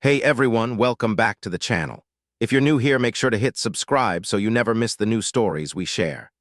Hey everyone, welcome back to the channel. If you're new here, make sure to hit subscribe so you never miss the new stories we share.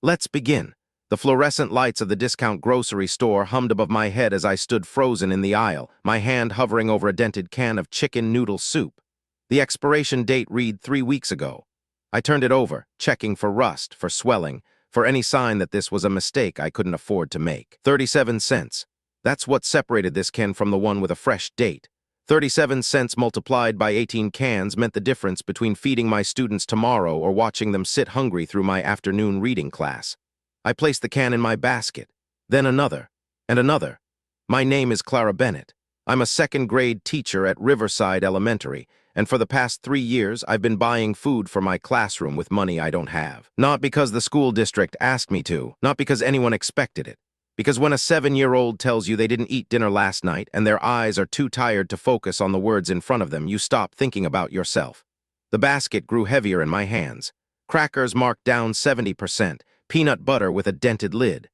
Let's begin. The fluorescent lights of the discount grocery store hummed above my head as I stood frozen in the aisle, my hand hovering over a dented can of chicken noodle soup. The expiration date read 3 weeks ago. I turned it over, checking for rust, for swelling, for any sign that this was a mistake I couldn't afford to make. 37 cents. That's what separated this can from the one with a fresh date. 37 cents multiplied by 18 cans meant the difference between feeding my students tomorrow or watching them sit hungry through my afternoon reading class. I placed the can in my basket, then another, and another. My name is Clara Bennett. I'm a second-grade teacher at Riverside Elementary, and for the past 3 years I've been buying food for my classroom with money I don't have. Not because the school district asked me to, not because anyone expected it. Because when a 7-year-old tells you they didn't eat dinner last night and their eyes are too tired to focus on the words in front of them, you stop thinking about yourself. The basket grew heavier in my hands. Crackers marked down 70%, peanut butter with a dented lid.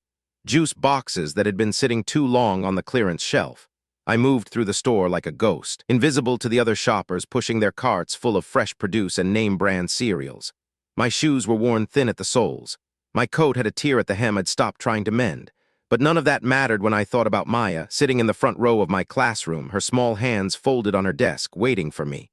Juice boxes that had been sitting too long on the clearance shelf. I moved through the store like a ghost, invisible to the other shoppers pushing their carts full of fresh produce and name-brand cereals. My shoes were worn thin at the soles. My coat had a tear at the hem I'd stopped trying to mend. But none of that mattered when I thought about Maya, sitting in the front row of my classroom, her small hands folded on her desk, waiting for me.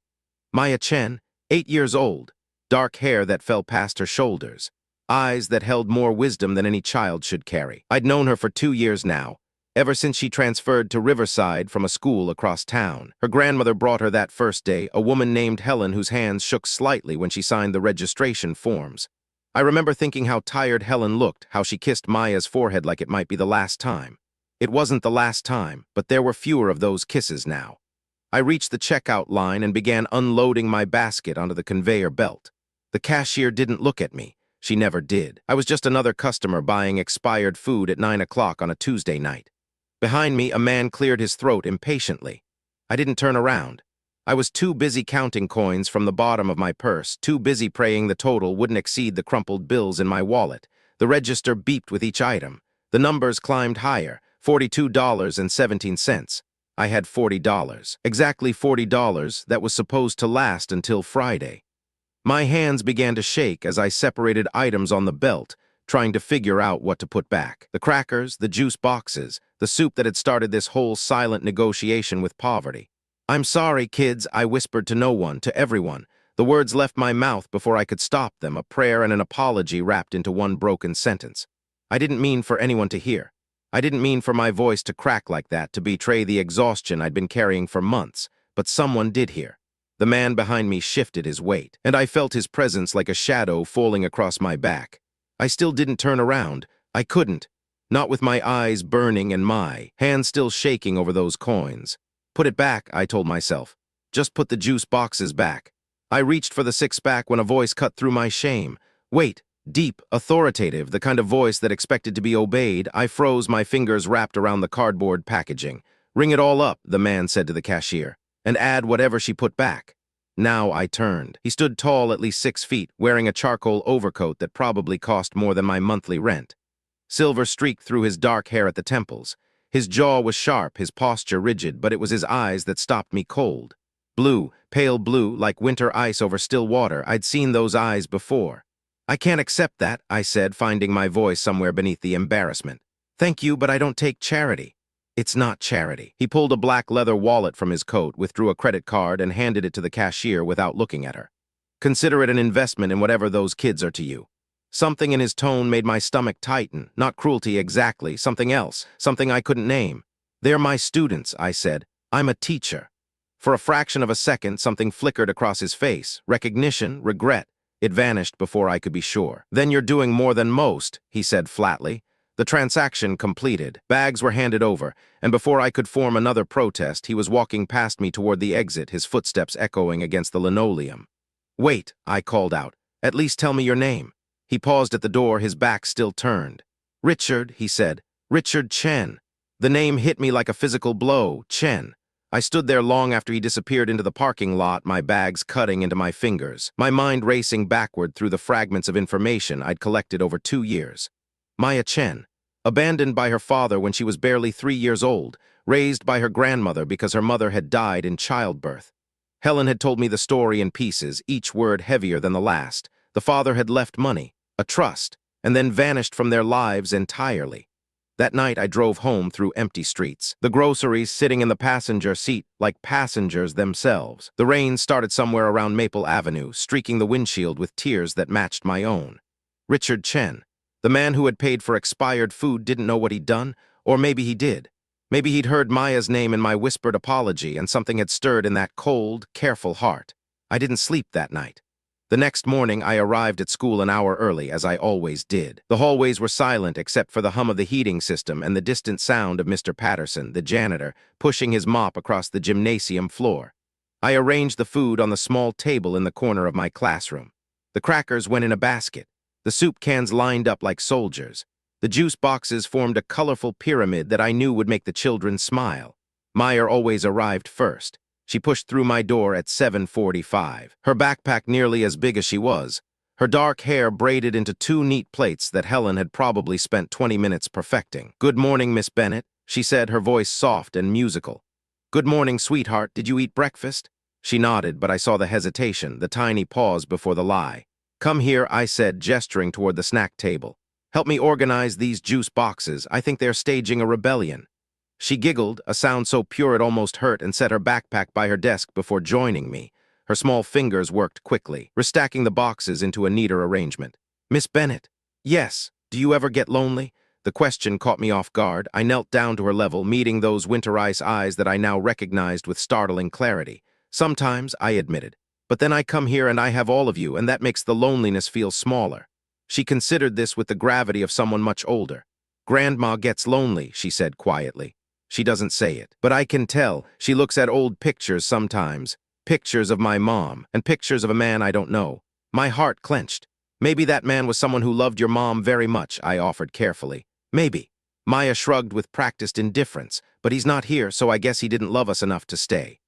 Maya Chen, 8 years old, dark hair that fell past her shoulders, eyes that held more wisdom than any child should carry. I'd known her for 2 years now, ever since she transferred to Riverside from a school across town. Her grandmother brought her that first day, a woman named Helen whose hands shook slightly when she signed the registration forms. I remember thinking how tired Helen looked, how she kissed Maya's forehead like it might be the last time. It wasn't the last time, but there were fewer of those kisses now. I reached the checkout line and began unloading my basket onto the conveyor belt. The cashier didn't look at me. She never did. I was just another customer buying expired food at 9 o'clock on a Tuesday night. Behind me, a man cleared his throat impatiently. I didn't turn around. I was too busy counting coins from the bottom of my purse, too busy praying the total wouldn't exceed the crumpled bills in my wallet. The register beeped with each item. The numbers climbed higher, $42.17. I had $40. Exactly $40 that was supposed to last until Friday. My hands began to shake as I separated items on the belt, trying to figure out what to put back. The crackers, the juice boxes, the soup that had started this whole silent negotiation with poverty. "I'm sorry, kids," I whispered to no one, to everyone. The words left my mouth before I could stop them, a prayer and an apology wrapped into one broken sentence. I didn't mean for anyone to hear. I didn't mean for my voice to crack like that, to betray the exhaustion I'd been carrying for months, but someone did hear. The man behind me shifted his weight, and I felt his presence like a shadow falling across my back. I still didn't turn around. I couldn't. Not with my eyes burning and my hands still shaking over those coins. "Put it back," I told myself. "Just put the juice boxes back." I reached for the six-pack when a voice cut through my shame. Wait, deep, authoritative, the kind of voice that expected to be obeyed. I froze, my fingers wrapped around the cardboard packaging. "Ring it all up," the man said to the cashier, "and add whatever she put back." Now I turned. He stood tall, at least 6 feet, wearing a charcoal overcoat that probably cost more than my monthly rent. Silver streaked through his dark hair at the temples. His jaw was sharp, his posture rigid, but it was his eyes that stopped me cold. Blue, pale blue, like winter ice over still water. I'd seen those eyes before. "I can't accept that," I said, finding my voice somewhere beneath the embarrassment. "Thank you, but I don't take charity." "It's not charity." He pulled a black leather wallet from his coat, withdrew a credit card, and handed it to the cashier without looking at her. "Consider it an investment in whatever those kids are to you." Something in his tone made my stomach tighten. Not cruelty exactly, something else, something I couldn't name. "They're my students," I said. "I'm a teacher." For a fraction of a second, something flickered across his face. Recognition, regret. It vanished before I could be sure. "Then you're doing more than most," he said flatly. The transaction completed. Bags were handed over, and before I could form another protest, he was walking past me toward the exit, his footsteps echoing against the linoleum. "Wait," I called out. "At least tell me your name." He paused at the door, his back still turned. "Richard," he said. "Richard Chen." The name hit me like a physical blow. Chen. I stood there long after he disappeared into the parking lot, my bags cutting into my fingers, my mind racing backward through the fragments of information I'd collected over 2 years. Maya Chen, abandoned by her father when she was barely 3 years old, raised by her grandmother because her mother had died in childbirth. Helen had told me the story in pieces, each word heavier than the last. The father had left money, a trust, and then vanished from their lives entirely. That night I drove home through empty streets, the groceries sitting in the passenger seat like passengers themselves. The rain started somewhere around Maple Avenue, streaking the windshield with tears that matched my own. Richard Chen, the man who had paid for expired food, didn't know what he'd done, or maybe he did. Maybe he'd heard Maya's name in my whispered apology and something had stirred in that cold, careful heart. I didn't sleep that night. The next morning, I arrived at school an hour early, as I always did. The hallways were silent except for the hum of the heating system and the distant sound of Mr. Patterson, the janitor, pushing his mop across the gymnasium floor. I arranged the food on the small table in the corner of my classroom. The crackers went in a basket. The soup cans lined up like soldiers. The juice boxes formed a colorful pyramid that I knew would make the children smile. Maya always arrived first. She pushed through my door at 7:45, her backpack nearly as big as she was, her dark hair braided into two neat plaits that Helen had probably spent 20 minutes perfecting. "Good morning, Miss Bennett," she said, her voice soft and musical. "Good morning, sweetheart. Did you eat breakfast?" She nodded, but I saw the hesitation, the tiny pause before the lie. "Come here," I said, gesturing toward the snack table. "Help me organize these juice boxes. I think they're staging a rebellion." She giggled, a sound so pure it almost hurt, and set her backpack by her desk before joining me. Her small fingers worked quickly, restacking the boxes into a neater arrangement. "Miss Bennett." "Yes. Do you ever get lonely?" The question caught me off guard. I knelt down to her level, meeting those winter ice eyes that I now recognized with startling clarity. "Sometimes," I admitted. "But then I come here and I have all of you, and that makes the loneliness feel smaller." She considered this with the gravity of someone much older. "Grandma gets lonely," she said quietly. She doesn't say it, but I can tell. She looks at old pictures sometimes, pictures of my mom, and pictures of a man I don't know. My heart clenched. "Maybe that man was someone who loved your mom very much," I offered carefully. "Maybe." Maya shrugged with practiced indifference, "But he's not here, so I guess he didn't love us enough to stay."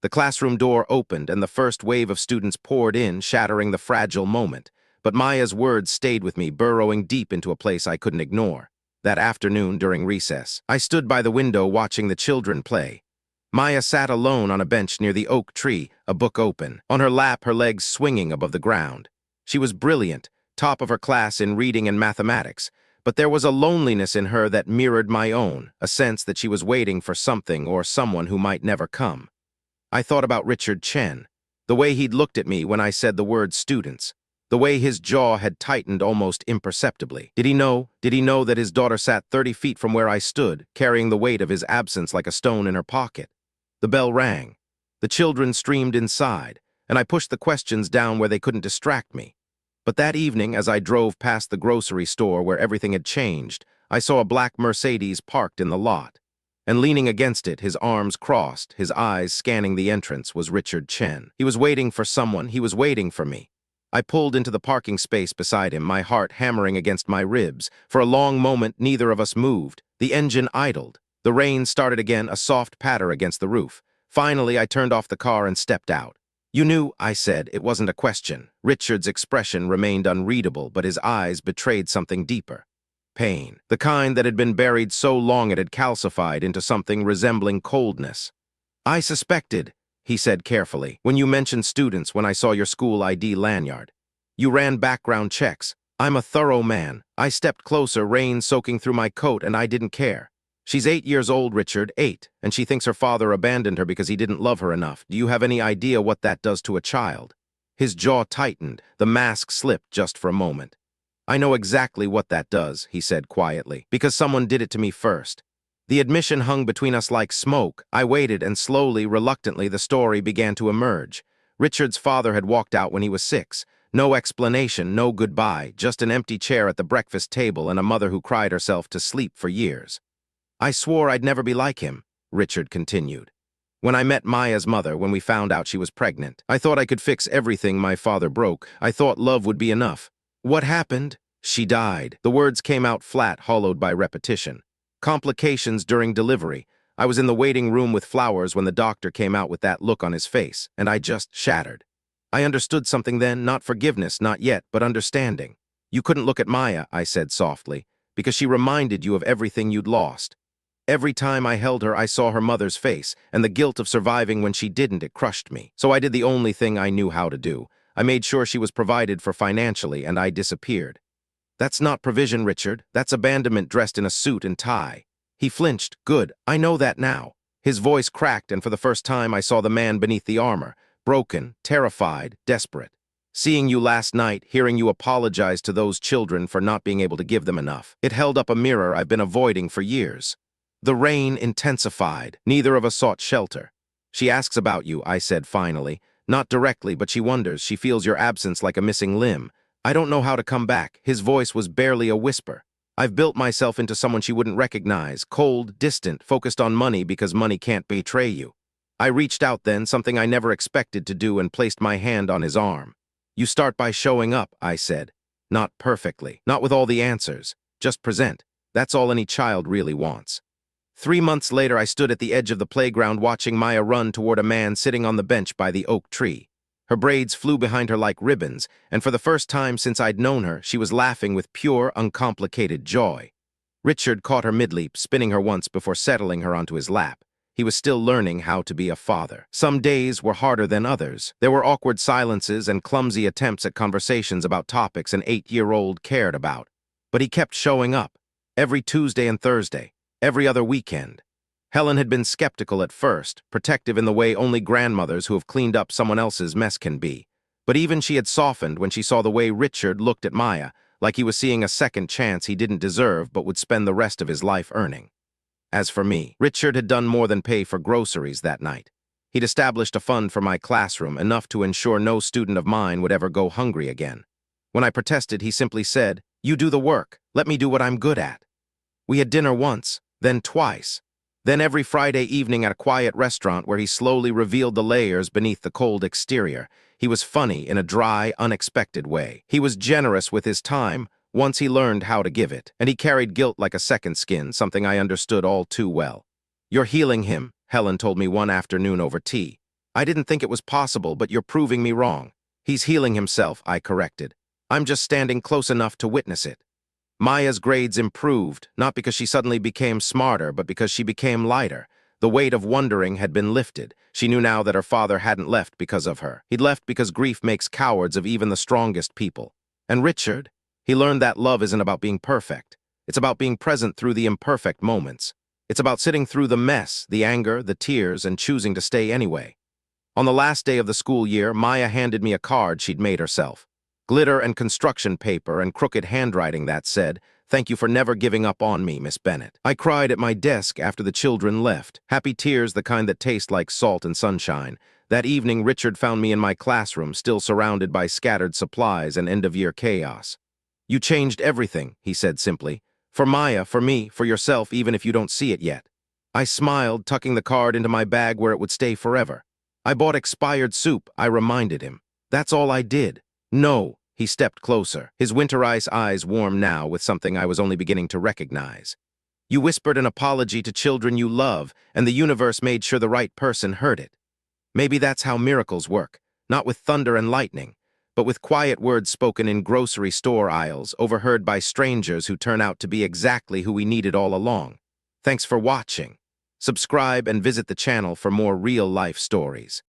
The classroom door opened and the first wave of students poured in, shattering the fragile moment. But Maya's words stayed with me, burrowing deep into a place I couldn't ignore. That afternoon during recess, I stood by the window watching the children play. Maya sat alone on a bench near the oak tree, a book open, on her lap, her legs swinging above the ground. She was brilliant, top of her class in reading and mathematics, but there was a loneliness in her that mirrored my own, a sense that she was waiting for something or someone who might never come. I thought about Richard Chen, the way he'd looked at me when I said the word students. The way his jaw had tightened almost imperceptibly. Did he know that his daughter sat 30 feet from where I stood, carrying the weight of his absence like a stone in her pocket? The bell rang. The children streamed inside, and I pushed the questions down where they couldn't distract me. But that evening, as I drove past the grocery store where everything had changed, I saw a black Mercedes parked in the lot. And leaning against it, his arms crossed, his eyes scanning the entrance, was Richard Chen. He was waiting for someone. He was waiting for me. I pulled into the parking space beside him, my heart hammering against my ribs. For a long moment, neither of us moved. The engine idled. The rain started again, a soft patter against the roof. Finally, I turned off the car and stepped out. "You knew," I said. It wasn't a question. Richard's expression remained unreadable, but his eyes betrayed something deeper. Pain. The kind that had been buried so long it had calcified into something resembling coldness. "I suspected," he said carefully, "when you mentioned students when I saw your school ID lanyard. You ran background checks. I'm a thorough man. I stepped closer, rain soaking through my coat, and I didn't care. She's 8 years old, Richard, 8, and she thinks her father abandoned her because he didn't love her enough. Do you have any idea what that does to a child?" His jaw tightened. The mask slipped just for a moment. "I know exactly what that does," he said quietly, "because someone did it to me first." The admission hung between us like smoke. I waited, and slowly, reluctantly, the story began to emerge. Richard's father had walked out when he was 6. No explanation, no goodbye, just an empty chair at the breakfast table and a mother who cried herself to sleep for years. "I swore I'd never be like him," Richard continued. "When I met Maya's mother, when we found out she was pregnant, I thought I could fix everything my father broke. I thought love would be enough. What happened? She died." The words came out flat, hollowed by repetition. "Complications during delivery. I was in the waiting room with flowers when the doctor came out with that look on his face, and I just shattered. I understood something then, not forgiveness, not yet, but understanding. You couldn't look at Maya," I said softly, "because she reminded you of everything you'd lost." Every time I held her, I saw her mother's face, and the guilt of surviving when she didn't, it crushed me. So I did the only thing I knew how to do. I made sure she was provided for financially, and I disappeared. That's not provision, Richard. That's abandonment dressed in a suit and tie. He flinched. Good, I know that now. His voice cracked, and for the first time I saw the man beneath the armor, broken, terrified, desperate. Seeing you last night, hearing you apologize to those children for not being able to give them enough, it held up a mirror I've been avoiding for years. The rain intensified. Neither of us sought shelter. She asks about you, I said finally. Not directly, but she wonders. She feels your absence like a missing limb. I don't know how to come back. His voice was barely a whisper. I've built myself into someone she wouldn't recognize, cold, distant, focused on money because money can't betray you. I reached out then, something I never expected to do, and placed my hand on his arm. You start by showing up, I said. Not perfectly, not with all the answers. Just present. That's all any child really wants. 3 months later, I stood at the edge of the playground watching Maya run toward a man sitting on the bench by the oak tree. Her braids flew behind her like ribbons, and for the first time since I'd known her, she was laughing with pure, uncomplicated joy. Richard caught her mid-leap, spinning her once before settling her onto his lap. He was still learning how to be a father. Some days were harder than others. There were awkward silences and clumsy attempts at conversations about topics an 8-year-old cared about. But he kept showing up, every Tuesday and Thursday, every other weekend. Helen had been skeptical at first, protective in the way only grandmothers who have cleaned up someone else's mess can be. But even she had softened when she saw the way Richard looked at Maya, like he was seeing a second chance he didn't deserve but would spend the rest of his life earning. As for me, Richard had done more than pay for groceries that night. He'd established a fund for my classroom, enough to ensure no student of mine would ever go hungry again. When I protested, he simply said, "You do the work. Let me do what I'm good at." We had dinner once, then twice. Then every Friday evening at a quiet restaurant where he slowly revealed the layers beneath the cold exterior. He was funny in a dry, unexpected way. He was generous with his time, once he learned how to give it, and he carried guilt like a second skin, something I understood all too well. "You're healing him," Helen told me one afternoon over tea. "I didn't think it was possible, but you're proving me wrong." "He's healing himself," I corrected. "I'm just standing close enough to witness it." Maya's grades improved, not because she suddenly became smarter, but because she became lighter. The weight of wondering had been lifted. She knew now that her father hadn't left because of her. He'd left because grief makes cowards of even the strongest people. And Richard? He learned that love isn't about being perfect. It's about being present through the imperfect moments. It's about sitting through the mess, the anger, the tears, and choosing to stay anyway. On the last day of the school year, Maya handed me a card she'd made herself. Glitter and construction paper and crooked handwriting that said, "Thank you for never giving up on me, Miss Bennett." I cried at my desk after the children left, happy tears the kind that taste like salt and sunshine. That evening, Richard found me in my classroom, still surrounded by scattered supplies and end-of-year chaos. "You changed everything," he said simply. "For Maya, for me, for yourself, even if you don't see it yet." I smiled, tucking the card into my bag where it would stay forever. "I bought expired soup," I reminded him. "That's all I did." "No." He stepped closer, his winter ice eyes warm now with something I was only beginning to recognize. "You whispered an apology to children you love, and the universe made sure the right person heard it. Maybe that's how miracles work, not with thunder and lightning, but with quiet words spoken in grocery store aisles, overheard by strangers who turn out to be exactly who we needed all along." Thanks for watching. Subscribe and visit the channel for more real-life stories.